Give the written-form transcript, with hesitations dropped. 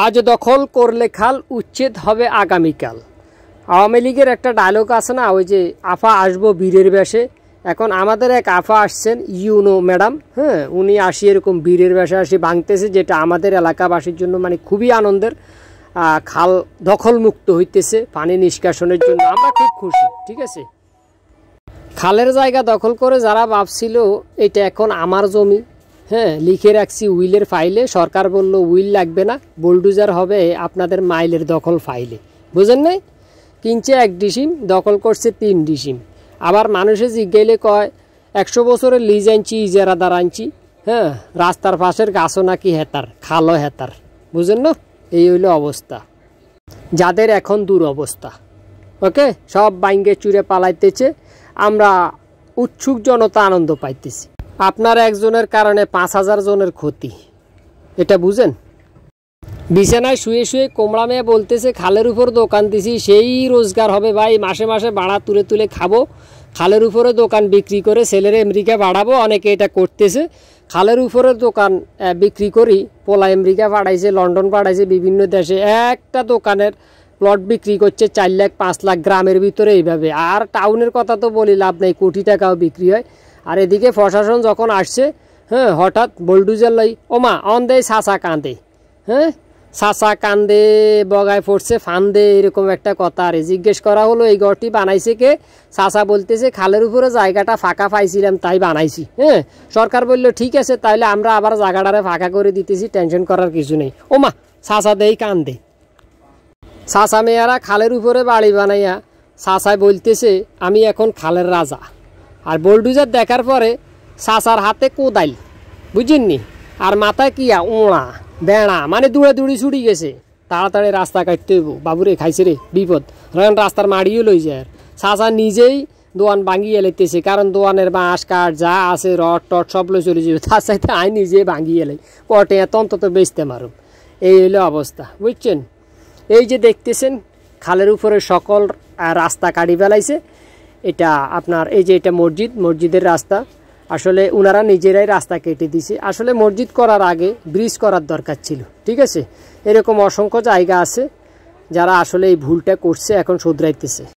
আজ দখল করলে খাল উচ্ছেদ হবে আগামীকাল। আওয়ামী লীগের একটা ডায়লগ আছে না, ওই যে আফা আসবো বীরের বেশে। এখন আমাদের এক আফা আসছেন, ইউনো ম্যাডাম, হ্যাঁ, উনি আসি এরকম বীরের বেশে আসি ভাঙতেছে, যেটা আমাদের এলাকাবাসীর জন্য মানে খুবই আনন্দের। খাল দখল মুক্ত হইতেছে পানি নিষ্কাশনের জন্য, আমরা খুব খুশি। ঠিক আছে, খালের জায়গা দখল করে যারা ভাবছিল এটা এখন আমার জমি, হ্যাঁ, লিখে রাখছি উইলের ফাইলে, সরকার বলল উইল লাগবে না, বুলডোজার হবে আপনাদের মাইলের দখল ফাইলে। বুঝেন নাই? কিনছে 1 ডিসিম, দখল করছে 3 ডিসিম। আবার মানুষে জিজ্ঞাইলে কয় 100 বছরের লিজ আনছি, ইজারাদার আনছি, হ্যাঁ, রাস্তার পাশের গাছও নাকি হেতার, খালও হেতার। বুঝেন না? এই হইল অবস্থা, যাদের এখন দুরবস্থা। ওকে, সব বাইঙ্গে চুরে পালাইতেছে, আমরা উৎসুক জনতা আনন্দ পাইতেছি। আপনার একজনের কারণে 5000 জনের ক্ষতি, এটা বুঝেন? বিছানায় শুয়ে শুয়ে কোমড়া মেয়ে বলতেছে খালের উপর দোকান দিছি, সেই রোজগার হবে ভাই, মাসে মাসে ভাড়া তুলে তুলে খাবো, খালের উপরে দোকান বিক্রি করে ছেলের আমেরিকা বাড়াবো। অনেকে এটা করতেছে, খালের উপরে দোকান বিক্রি করি, পোলা আমেরিকা পাঠাইছে, লন্ডন পাঠাইছে, বিভিন্ন দেশে একটা দোকানের প্লট বিক্রি করছে 4 লাখ 5 লাখ গ্রামের ভিতরে এইভাবে। আর টাউনের কথা তো বলি লাভ নেই, কোটি টাকাও বিক্রি হয়। আর এদিকে প্রশাসন যখন আসছে, হ্যাঁ, হঠাৎ বুলডোজার লাই, ওমা অন দেয় চাচা কান্দে, হ্যাঁ, চাচা কান্দে, বগায় পড়ছে ফান্দে, এরকম একটা কথা। আর জিজ্ঞেস করা হলো এই ঘরটি বানাইছে কে? চাচা বলতেছে খালের উপরে জায়গাটা ফাঁকা পাইছিলাম তাই বানাইছি। হ্যাঁ, সরকার বললো ঠিক আছে, তাহলে আমরা আবার জায়গাটারে ফাঁকা করে দিতেছি, টেনশন করার কিছু নেই। ওমা চাচা দেই কান্দে। চাচা মেয়েরা খালের উপরে বাড়ি বানাইয়া চাচায় বলতেছে আমি এখন খালের রাজা। আর বুলডোজার দেখার পরে চাচার হাতে কোদাইল, বুঝেননি, আর মাথায় কিয়া ওড়া বেড়া, মানে দূরে দূরে ছুটি গেছে, তাড়াতাড়ি রাস্তা কাটতে হইব, বাবুরে খাইছে রে বিপদ, রাস্তার মাড়িও লই যায়। আর চাচা নিজেই দোয়ান ভাঙিয়ে লেতেছে, কারণ দোয়ানের বাঁশ কাঠ যা আছে রড টট সব লই চলে যাবে, তার সাথে আই নিজে ভাঙিয়ে লাই, কটে এত অন্তত বেচতে মারুম। এই হইলো অবস্থা, বুঝছেন? এই যে দেখতেছেন খালের উপরে সকল রাস্তা কাটি ফেলাইছে। এটা আপনার এই যে এটা মসজিদ, মসজিদের রাস্তা, আসলে ওনারা নিজেরাই রাস্তা কেটে দিছে। আসলে মসজিদ করার আগে ব্রিজ করার দরকার ছিল। ঠিক আছে, এরকম অসংখ্য জায়গা আছে যারা আসলে এই ভুলটা করছে, এখন শুধরাইতেছে।